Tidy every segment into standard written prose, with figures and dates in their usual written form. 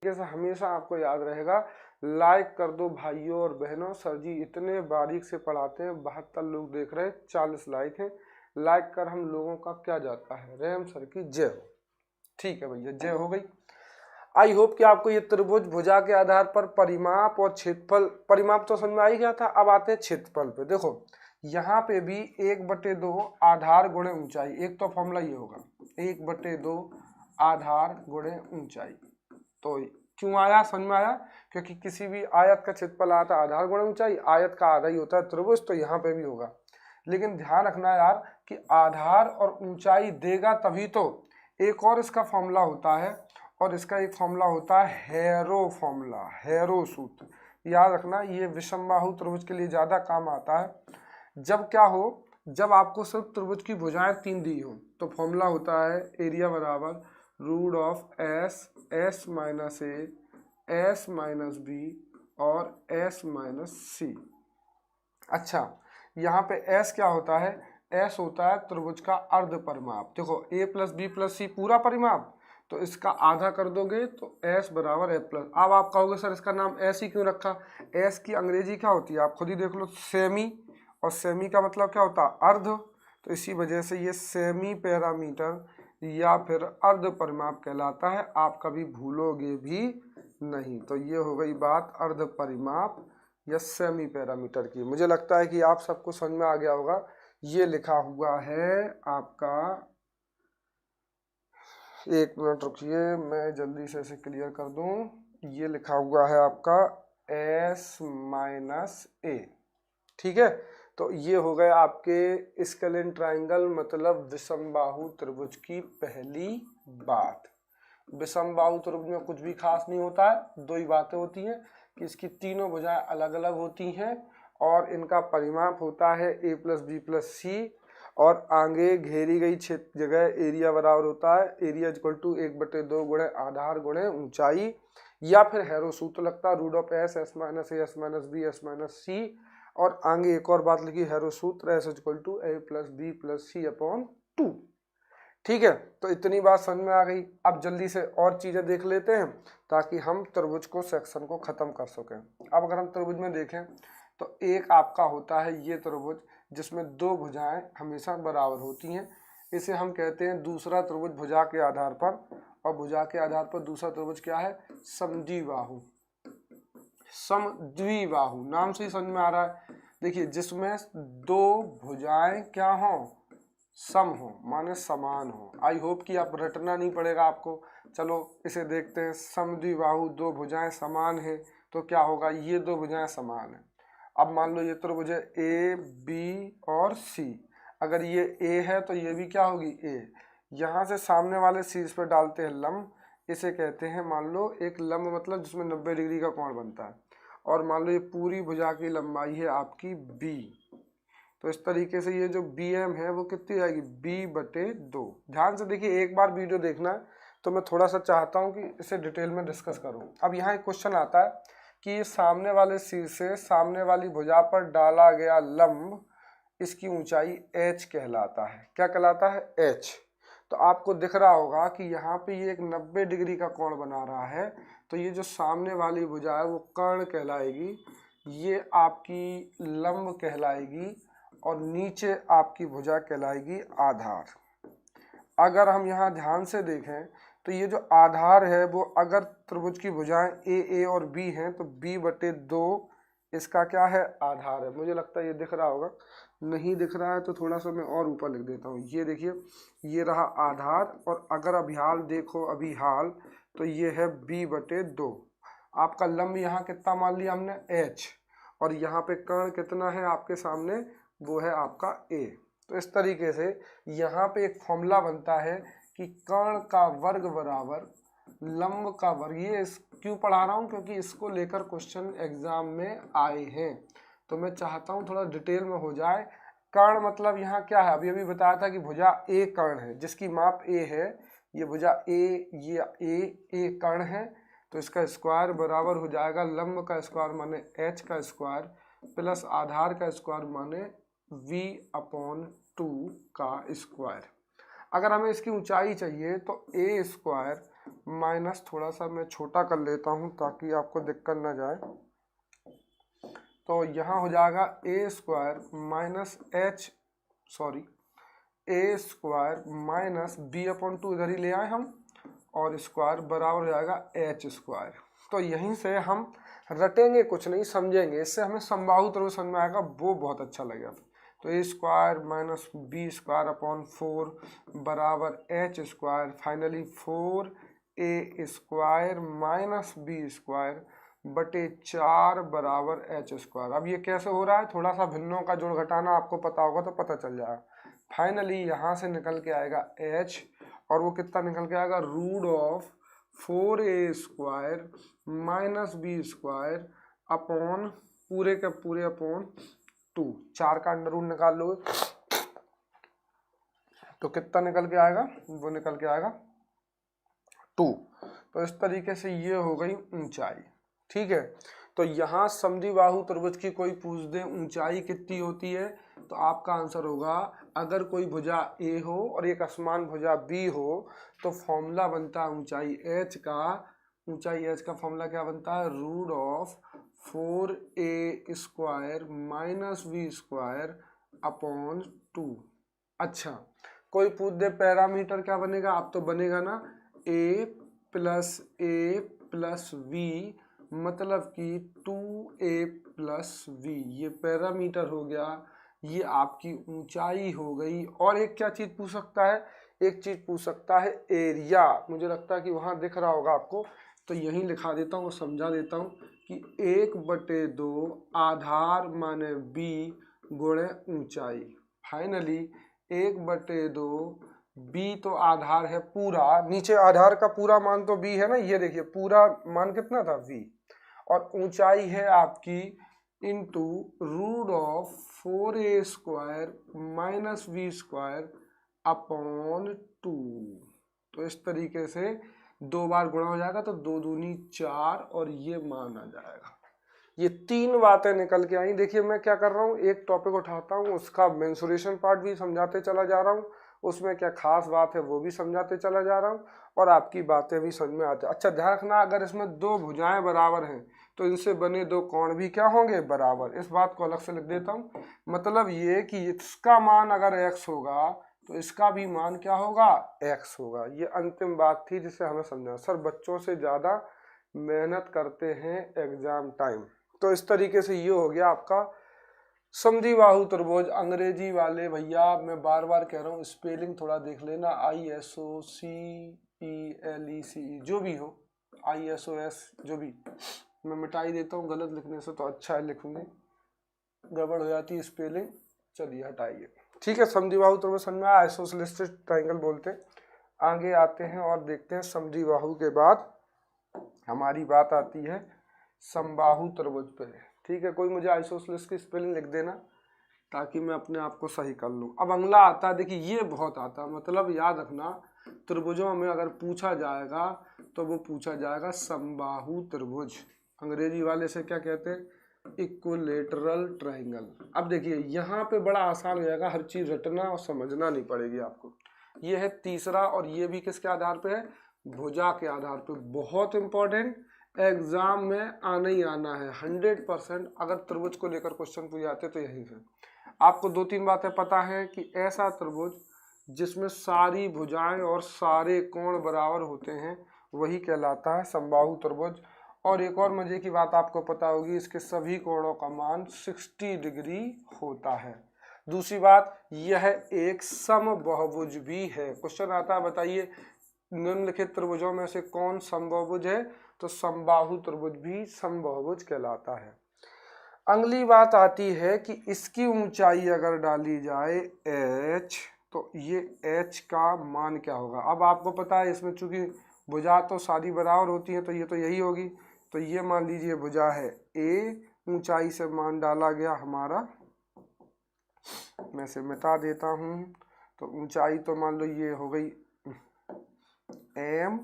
जैसे हमेशा आपको याद रहेगा, लाइक कर दो भाइयों और बहनों। सर जी इतने बारीक से पढ़ाते हैं, 72 लोग देख रहे हैं, 40 लाइक हैं। लाइक कर हम लोगों का क्या जाता है, रेम सर की जय हो। ठीक है भैया, जय हो गई। आई होप कि आपको ये त्रिभुज भुजा के आधार पर परिमाप और क्षेत्रफल, परिमाप तो समझ में आ ही गया था। अब आते हैं क्षेत्रफल पे। देखो यहाँ पे भी 1/2 आधार गुणे ऊंचाई, एक तो फॉर्मूला ये होगा 1/2 आधार गुणे ऊंचाई। तो क्यों आया, समझ में आया? क्योंकि किसी भी आयत का क्षेत्रफल आता है आधार गुणे ऊंचाई, आयत का आधा ही होता है त्रिभुज, तो यहाँ पे भी होगा। लेकिन ध्यान रखना यार कि आधार और ऊंचाई देगा तभी तो। एक और इसका फॉर्मूला होता है, और इसका एक फॉर्मूला होता है हैरो फॉर्मूला, हैरो सूत्र। याद रखना, ये विषमबाहु त्रिभुज के लिए ज्यादा काम आता है। जब क्या हो, जब आपको सिर्फ त्रिभुज की भुजाएं 3 दी हो, तो फॉर्मूला होता है एरिया बराबर root of S minus A, S minus b और एस माइनस सी। अच्छा, यहाँ पे एस क्या होता है? एस होता है त्रिभुज का अर्ध परिमाप। देखो ए प्लस बी प्लस सी पूरा परिमाप, तो इसका आधा कर दोगे तो एस बराबर ए प्लस। अब आप कहोगे सर इसका नाम एस ही क्यों रखा? एस की अंग्रेजी क्या होती है आप खुद ही देख लो, सेमी, और सेमी का मतलब क्या होता है? अर्ध। तो इसी वजह से ये सेमी पैरामीटर या फिर अर्ध परिमाप कहलाता है। आप कभी भूलोगे भी नहीं। तो ये हो गई बात अर्ध परिमाप या सेमी पैरामीटर की। मुझे लगता है कि आप सबको समझ में आ गया होगा। ये लिखा हुआ है आपका, एक मिनट रुकिए मैं जल्दी से इसे क्लियर कर दूं। ये लिखा हुआ है आपका एस माइनस ए। ठीक है, तो ये हो गए आपके स्केलेन ट्राइंगल मतलब विषमबाहु त्रिभुज की पहली बात। विषमबाहु त्रिभुज में कुछ भी खास नहीं होता है, दो ही बातें होती हैं कि इसकी तीनों भुजाएं अलग अलग होती हैं और इनका परिमाप होता है ए प्लस बी प्लस सी, और आगे घेरी गई क्षेत्र जगह एरिया बराबर होता है एरिया इक्वल टू 1/2 गुणे आधार गुणे ऊंचाई, या फिर हैरो सूत्र लगता है root of S minus A, S minus B, S minus C. और आगे एक और बात लिखी हैरो सूत्र S equal to A plus B plus C upon 2। ठीक है, तो इतनी बात समझ में आ गई। अब जल्दी से और चीजें देख लेते हैं ताकि हम त्रिभुज को सेक्शन को खत्म कर सकें। अब अगर हम त्रिभुज में देखें तो एक आपका होता है ये त्रिभुज जिसमें दो भुजाएं हमेशा बराबर होती हैं, इसे हम कहते हैं दूसरा त्रिभुज भुजा के आधार पर। और भुजा के आधार पर दूसरा त्रिभुज क्या है? समद्विबाहु। समद्विबाहु नाम से ही समझ में आ रहा है। देखिए जिसमें दो भुजाएं क्या हो? सम हो, माने समान हो। आई होप कि आप रटना नहीं पड़ेगा आपको। चलो इसे देखते हैं। समद्विबाहु दो भुजाएं समान है, तो क्या होगा? ये दो भुजाएं समान है। अब मान लो ये त्रिभुज है ए बी और सी। अगर ये ए है तो ये भी क्या होगी? ए। यहाँ से सामने वाले शीर्ष पर डालते हैं लंब, इसे कहते हैं मान लो एक लंब, मतलब जिसमें 90 डिग्री का कोण बनता है। और मान लो ये पूरी भुजा की लंबाई है आपकी बी, तो इस तरीके से ये जो बी एम है वो कितनी आएगी? b/2। ध्यान से देखिए, एक बार वीडियो देखना है तो मैं थोड़ा सा चाहता हूँ कि इसे डिटेल में डिस्कस करूँ। अब यहाँ एक क्वेश्चन आता है कि सामने वाले शीर्ष से सामने वाली भुजा पर डाला गया लंब, इसकी ऊंचाई h कहलाता है। क्या कहलाता है? h। तो आपको दिख रहा होगा कि यहाँ पे ये एक 90 डिग्री का कोण बना रहा है, तो ये जो सामने वाली भुजा है वो कर्ण कहलाएगी, ये आपकी लंब कहलाएगी, और नीचे आपकी भुजा कहलाएगी आधार। अगर हम यहाँ ध्यान से देखें तो ये जो आधार है वो, अगर त्रिभुज की भुजाएं ए और बी हैं तो b/2 इसका क्या है? आधार है। मुझे लगता है ये दिख रहा होगा, नहीं दिख रहा है तो थोड़ा सा मैं और ऊपर लिख देता हूँ। ये देखिए, ये रहा आधार, और अगर अभी हाल देखो, अभी हाल, तो ये है b/2। आपका लंब यहाँ कितना मान लिया हमने? h, और यहाँ पे कर्ण कितना है आपके सामने? वो है आपका a। तो इस तरीके से यहाँ पे एक फॉर्मूला बनता है कि कर्ण का वर्ग बराबर लंब का वर्ग। ये क्यों पढ़ा रहा हूँ? क्योंकि इसको लेकर क्वेश्चन एग्जाम में आए हैं, तो मैं चाहता हूँ थोड़ा डिटेल में हो जाए। कर्ण मतलब यहाँ क्या है? अभी अभी बताया था कि भुजा ए कर्ण है, जिसकी माप ए है। ये भुजा ए, ये ए कर्ण है, तो इसका स्क्वायर बराबर हो जाएगा लंब का स्क्वायर माने h का स्क्वायर प्लस आधार का स्क्वायर माने v/2 का स्क्वायर। अगर हमें इसकी ऊंचाई चाहिए तो a² माइनस, थोड़ा सा मैं छोटा कर लेता हूँ ताकि आपको दिक्कत ना जाए। तो यहाँ हो जाएगा A square minus H, sorry A square minus B upon two, इधर ही ले आए हम, और स्क्वायर बराबर हो जाएगा एच स्क्वायर। तो यहीं से हम रटेंगे कुछ नहीं, समझेंगे, इससे हमें समबाहु त्रिभुज समझ में आएगा, वो बहुत अच्छा लगेगा। तो A square minus B square upon 4 बराबर H square, finally 4 A square minus B square बटे 4 बराबर एच स्क्वायर। अब ये कैसे हो रहा है, थोड़ा सा भिन्नों का जोड़ घटाना आपको पता होगा तो पता चल जाएगा। फाइनली यहाँ से निकल के आएगा h, और वो कितना निकल के आएगा, root of 4a square minus B square upon पूरे के पूरे अपॉन 2, 4 का अंडर रूट निकाल लोगे तो कितना निकल के आएगा, वो निकल के आएगा 2। तो इस तरीके से ये हो गई ऊंचाई, ठीक है। तो यहाँ समद्विबाहु त्रिभुज की कोई पूछ दे ऊंचाई कितनी होती है, तो आपका आंसर होगा, अगर कोई भुजा ए हो और एक असमान भुजा बी हो तो फॉर्मूला बनता है ऊंचाई h का। ऊंचाई h का फॉर्मूला क्या बनता है, root of 4a square minus B square upon 2। अच्छा, कोई पूछ दे पैरामीटर क्या बनेगा, अब तो बनेगा ना a प्लस वी, मतलब कि 2a प्लस वी, ये पैरामीटर हो गया, ये आपकी ऊंचाई हो गई। और एक क्या चीज पूछ सकता है, एक चीज पूछ सकता है एरिया, मुझे लगता है कि वहां दिख रहा होगा आपको, तो यहीं लिखा देता हूँ, समझा देता हूँ कि 1/2 आधार माने बी गुणे ऊंचाई। फाइनली 1/2 बी तो आधार है पूरा, नीचे आधार का पूरा मान तो बी है ना, ये देखिए पूरा मान कितना था वी, और ऊंचाई है आपकी into root of 4a square minus B square upon 2। तो इस तरीके से 2 बार गुणा हो जाएगा तो 2 दूनी 4 और ये मान आ जाएगा। ये 3 बातें निकल के आई। देखिए मैं क्या कर रहा हूँ, एक टॉपिक उठाता हूँ, उसका मेंसुरेशन पार्ट भी समझाते चला जा रहा हूँ, उसमें क्या खास बात है वो भी समझाते चला जा रहा हूँ, और आपकी बातें भी समझ में आती है। अच्छा ध्यान रखना, अगर इसमें 2 भुजाएं बराबर हैं तो इनसे बने 2 कोण भी क्या होंगे, बराबर। इस बात को अलग से लिख देता हूँ, मतलब ये कि इसका मान अगर x होगा तो इसका भी मान क्या होगा, x होगा। ये अंतिम बात थी जिसे हमें समझना। सर बच्चों से ज़्यादा मेहनत करते हैं एग्जाम टाइम। तो इस तरीके से ये हो गया आपका समद्विबाहु त्रिभुज। अंग्रेजी वाले भैया मैं बार बार कह रहा हूँ, स्पेलिंग थोड़ा देख लेना, ISOCELECE जो भी हो, ISOS जो भी, मैं मिटाई देता हूँ गलत लिखने से, तो अच्छा है लिखूंगे, गड़बड़ हो जाती है स्पेलिंग, चलिए हटाइए, ठीक है। समद्विबाहु त्रिभुज समझ में आया, आइसोसेलेस ट्रायंगल बोलते हैं। आगे आते हैं और देखते हैं समद्विबाहु के बाद हमारी बात आती है समबाहु त्रिभुज पे, ठीक है। कोई मुझे आइसोसेलेस की स्पेलिंग लिख देना ताकि मैं अपने आप को सही कर लूँ। अब अगला आता है, देखिए ये बहुत आता है, मतलब याद रखना त्रिभुजों में अगर पूछा जाएगा तो वो पूछा जाएगा समबाहु त्रिभुज। अंग्रेजी वाले से क्या कहते हैं, इक्विलेटरल ट्रायंगल। अब देखिए यहाँ पे बड़ा आसान हो जाएगा, हर चीज रटना और समझना नहीं पड़ेगी आपको। ये है तीसरा, और ये भी किसके आधार पे है, भुजा के आधार पे। बहुत इंपॉर्टेंट, एग्जाम में आना ही आना है 100%। अगर त्रिभुज को लेकर क्वेश्चन पूछे जाते तो यही है। आपको 2-3 बातें पता है कि ऐसा त्रिभुज जिसमें सारी भुजाएं और सारे कोण बराबर होते हैं वही कहलाता है समबाहु त्रिभुज। और एक और मजे की बात आपको पता होगी, इसके सभी कोणों का मान 60 डिग्री होता है। दूसरी बात, यह एक समबाहुभुज भी है। क्वेश्चन आता है बताइए निम्नलिखित त्रिभुजों में से कौन समबाहुभुज है, तो समबाहु त्रिभुज भी समबाहुभुज कहलाता है। अगली बात आती है कि इसकी ऊंचाई अगर डाली जाए h, तो ये h का मान क्या होगा। अब आपको पता है इसमें चूंकि भुजा तो सारी बराबर होती है तो ये तो यही होगी, तो ये मान लीजिए भुजा है a, ऊंचाई से मान डाला गया हमारा, मैं से मिटा देता हूँ, तो ऊंचाई तो मान लो ये हो गई m,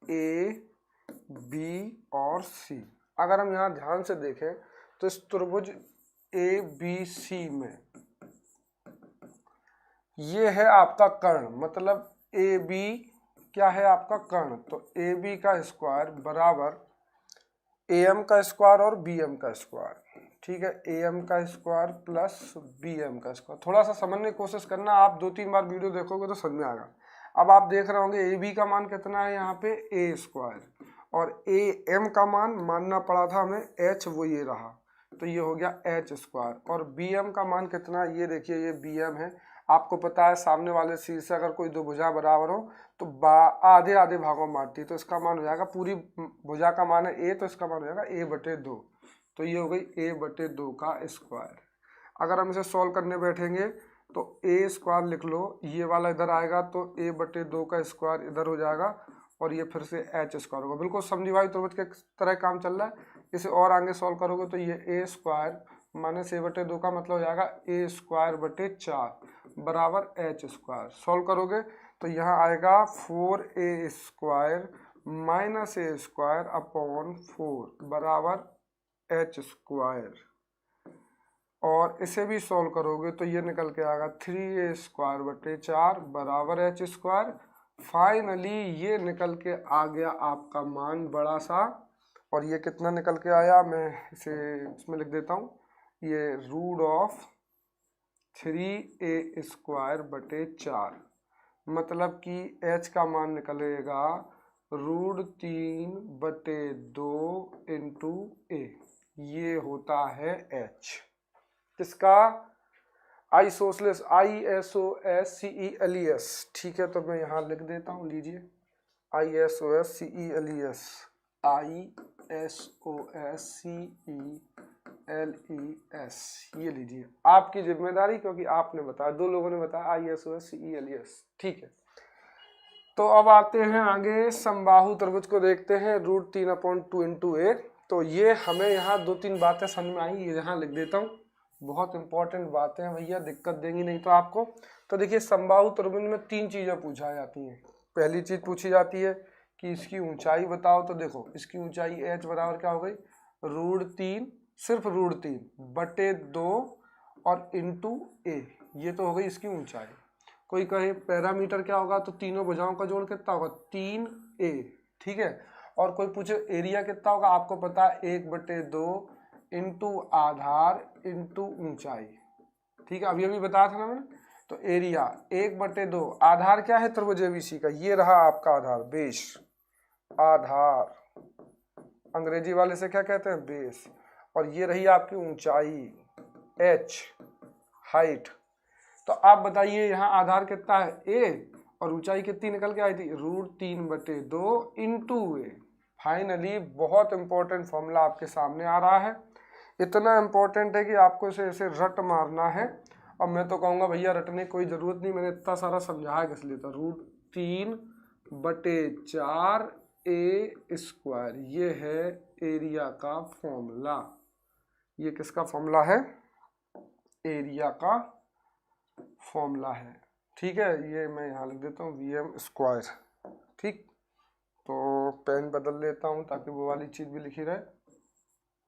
a, b और c। अगर हम यहाँ ध्यान से देखें तो इस त्रिभुज ABC में ये है आपका कर्ण, मतलब AB क्या है आपका कर्ण, तो ए बी का स्क्वायर बराबर ए एम का स्क्वायर और बी एम का स्क्वायर, ठीक है, ए एम का स्क्वायर प्लस बी एम का स्क्वायर। थोड़ा सा समझने की कोशिश करना, आप 2-3 बार वीडियो देखोगे तो समझ में आएगा। अब आप देख रहे होंगे ए बी का मान कितना है यहाँ पे ए स्क्वायर, और ए एम का मान मानना पड़ा था हमें एच, वो ये रहा, तो ये हो गया एच स्क्वायर। और बी एम का मान कितना, ये देखिए ये बी एम है। आपको पता है सामने वाले शीर से अगर कोई दो भुजा बराबर हो तो आधे आधे भागों में बांटती है, तो इसका मान हो जाएगा, पूरी भुजा का मान है ए, तो इसका मान हो जाएगा ए बटे 2, तो ये हो गई ए बटे 2 का स्क्वायर। अगर हम इसे सॉल्व करने बैठेंगे तो ए स्क्वायर लिख लो, ये वाला इधर आएगा तो ए बटे 2 का स्क्वायर इधर हो जाएगा, और ये फिर से एच स्क्वायर होगा। बिल्कुल समझिए त्रिभुज के तरह काम चल रहा है। इसे और आगे सॉल्व करोगे तो ये ए स्क्वायर माइनस ए बटे 2 का मतलब हो जाएगा ए स्क्वायर बटे 4 बराबर एच स्क्वायर। सॉल्व करोगे तो यहाँ आएगा 4a स्क्वायर माइनस ए स्क्वायर अपॉन 4 बराबर एच स्क्वायर। और इसे भी सॉल्व करोगे तो ये निकल के आएगा 3a स्क्वायर बटे 4 बराबर एच स्क्वायर। फाइनली ये निकल के आ गया आपका मान बड़ा सा, और ये कितना निकल के आया, मैं इसे इसमें लिख देता हूँ, ये रूट ऑफ 3a स्क्वायर बटे 4, मतलब कि h का मान निकलेगा रूट 3 बटे 2 इंटू ए, ये होता है h। किसका, आइसोसेलेस, ISOSCELES, ठीक है, तो मैं यहाँ लिख देता हूँ, लीजिए ISOSCELES, ISOSCELES, ये लीजिए आपकी जिम्मेदारी, क्योंकि आपने बताया, 2 लोगों ने बताया ISOSCELES, ठीक है। तो अब आते हैं आगे, समबाहु त्रिभुज को देखते हैं, रूट 3/2 इंटू ए। तो ये हमें यहाँ 2-3 बातें समझ में आई, ये यहाँ लिख देता हूँ, बहुत इंपॉर्टेंट बातें हैं भैया, दिक्कत देंगी नहीं तो आपको। तो देखिए समबाहु त्रिभुज में 3 चीज़ें पूछा जाती हैं। पहली चीज़ पूछी जाती है कि इसकी ऊंचाई बताओ, तो देखो इसकी ऊंचाई h बराबर क्या हो गई, रूट 3, सिर्फ रूट 3 बटे 2 और इंटू ए, ये तो हो गई इसकी ऊंचाई। कोई कहे पैरामीटर क्या होगा, तो तीनों भुजाओं का जोड़ कितना होगा, 3a, ठीक है। और कोई पूछे एरिया कितना होगा, आपको पता है 1/2 इंटू आधार इंटू ऊंचाई, ठीक है, अभी बताया था ना मैंने। तो एरिया 1/2, आधार क्या है त्रिभुज एबीसी का, ये रहा आपका आधार, बेस, आधार अंग्रेजी वाले से क्या कहते हैं, बेस। और ये रही आपकी ऊंचाई h, हाइट। तो आप बताइए यहाँ आधार कितना है a, और ऊंचाई कितनी निकल के आई थी, रूट 3/2 इंटू ए। फाइनली बहुत इंपॉर्टेंट फॉर्मूला आपके सामने आ रहा है, इतना इंपॉर्टेंट है कि आपको इसे ऐसे रट मारना है। और मैं तो कहूँगा भैया रटने की कोई ज़रूरत नहीं, मैंने इतना सारा समझाया किस लिए, था रूट 3/4 ए स्क्वायर, ये है एरिया का फॉर्मूला। ये किसका फॉर्मूला है, एरिया का फॉर्मूला है, ठीक है। ये मैं यहाँ लिख देता हूँ VM स्क्वायर, ठीक। तो पेन बदल लेता हूँ ताकि वो वाली चीज़ भी लिखी रहे,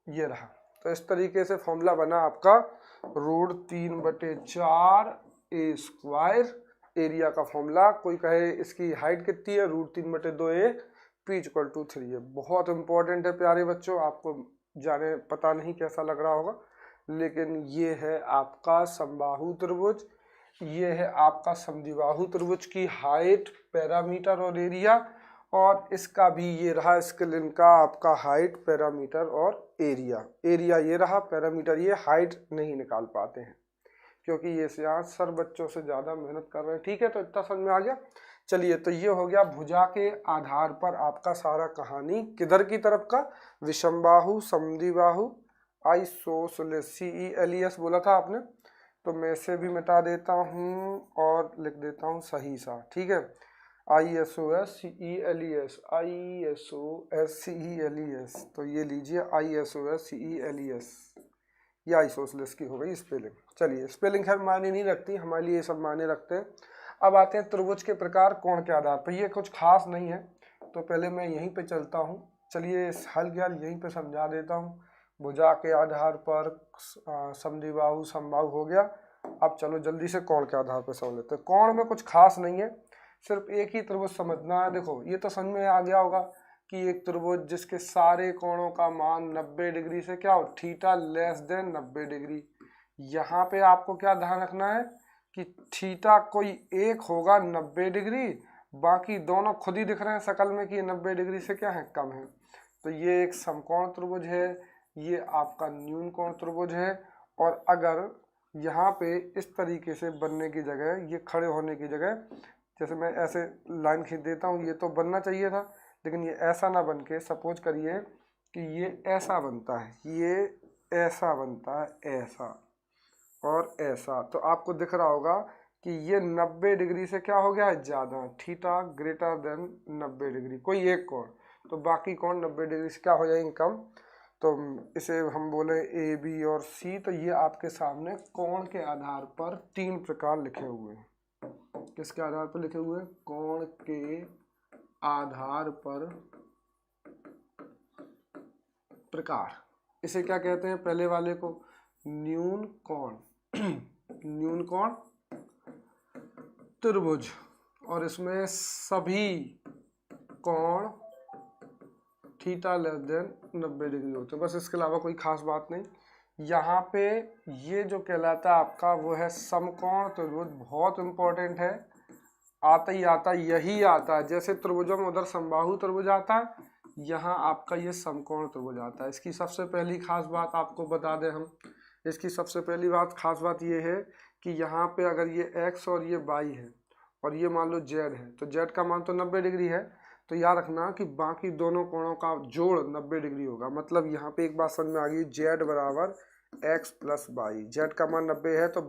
ये रहा। तो इस तरीके से फॉर्मूला बना आपका रूट 3/4 ए स्क्वायर, एरिया का फॉर्मूला। कोई कहे इसकी हाइट कितनी है, रूट 3/2 ए, P = 3 है। बहुत इंपॉर्टेंट है प्यारे बच्चों, आपको जाने पता नहीं कैसा लग रहा होगा, लेकिन ये है आपका समबाहु त्रिभुज, ये है आपका समद्विबाहु त्रिभुज की हाइट, पैरामीटर और एरिया। और इसका भी ये रहा स्केलिन का आपका हाइट, पैरामीटर और एरिया। एरिया ये रहा, पैरामीटर ये, हाइट नहीं निकाल पाते हैं क्योंकि ये यहाँ सर बच्चों से ज़्यादा मेहनत कर रहे हैं, ठीक है। तो इतना समझ में आ गया। चलिए, तो ये हो गया भुजा के आधार पर आपका सारा कहानी, किधर की तरफ का, विषमबाहु, समद्विबाहु, आइसोसेलेस, CELES बोला था आपने, तो मैं इसे भी मिटा देता हूँ और लिख देता हूँ सही सा, ठीक है। ISOSCELES, ISOSCELES, तो ये लीजिए ISOSCELES, ये आइसोसेलेस की हो गई स्पेलिंग। चलिए, स्पेलिंग खैर मायने नहीं रखती, हमारे लिए ये सब मायने रखते हैं। अब आते हैं त्रिभुज के प्रकार कोण के आधार पर। ये कुछ खास नहीं है, तो पहले मैं यहीं पे चलता हूँ। चलिए, हल ज्ञान यहीं पे समझा देता हूँ। भुजा के आधार पर समद्विबाहु, समबाहु हो गया। अब चलो जल्दी से कोण के आधार पर समझ लेते हैं। कोण में कुछ खास नहीं है, सिर्फ एक ही त्रिभुज समझना है। देखो ये तो समझ में आ गया होगा कि एक त्रिभुज जिसके सारे कोणों का मान 90 डिग्री से क्या हो, थीटा लेस देन 90 डिग्री। यहाँ पे आपको क्या ध्यान रखना है कि थीटा कोई एक होगा 90 डिग्री, बाकी दोनों खुद ही दिख रहे हैं शकल में कि 90 डिग्री से क्या है, कम है। तो ये एक समकोण त्रिभुज है, ये आपका न्यून कोण त्रिभुज है। और अगर यहाँ पे इस तरीके से बनने की जगह, ये खड़े होने की जगह, जैसे मैं ऐसे लाइन खींच देता हूँ, ये तो बनना चाहिए था, लेकिन ये ऐसा ना बन के सपोज करिए कि ये ऐसा बनता है, ये ऐसा बनता है, ऐसा और ऐसा। तो आपको दिख रहा होगा कि ये 90 डिग्री से क्या हो गया है, ज़्यादा, थीटा ग्रेटर देन 90 डिग्री, कोई एक कोण, तो बाकी कोण 90 डिग्री से क्या हो जाएंगे, कम। तो इसे हम बोले ए, बी और सी। तो ये आपके सामने कोण के आधार पर 3 प्रकार लिखे हुए हैं। किसके आधार पर लिखे हुए हैं, कोण के आधार पर प्रकार। इसे क्या कहते हैं, पहले वाले को न्यून कोण न्यून कोण त्रिभुज, और इसमें सभी कोण थीटा लेस देन 90 डिग्री होते हैं, बस इसके अलावा कोई खास बात नहीं। यहाँ पे ये जो कहलाता है आपका वो है समकोण त्रिभुज, बहुत इंपॉर्टेंट है, आता ही आता यही आता है। जैसे त्रिभुजों में उधर समबाहु त्रिभुज आता है, यहाँ आपका ये समकोण त्रिभुज आता है। इसकी सबसे पहली खास बात आपको बता दें हम, इसकी सबसे पहली खास बात ये है कि यहाँ पे अगर ये x और ये y है और ये मान लो z है, तो z का मान तो 90 डिग्री है, तो याद रखना कि बाकी दोनों कोणों का जोड़ 90 डिग्री होगा। मतलब यहाँ पे एक बात समझ में आ गई, z बराबर x प्लस y, z का मान 90 है तो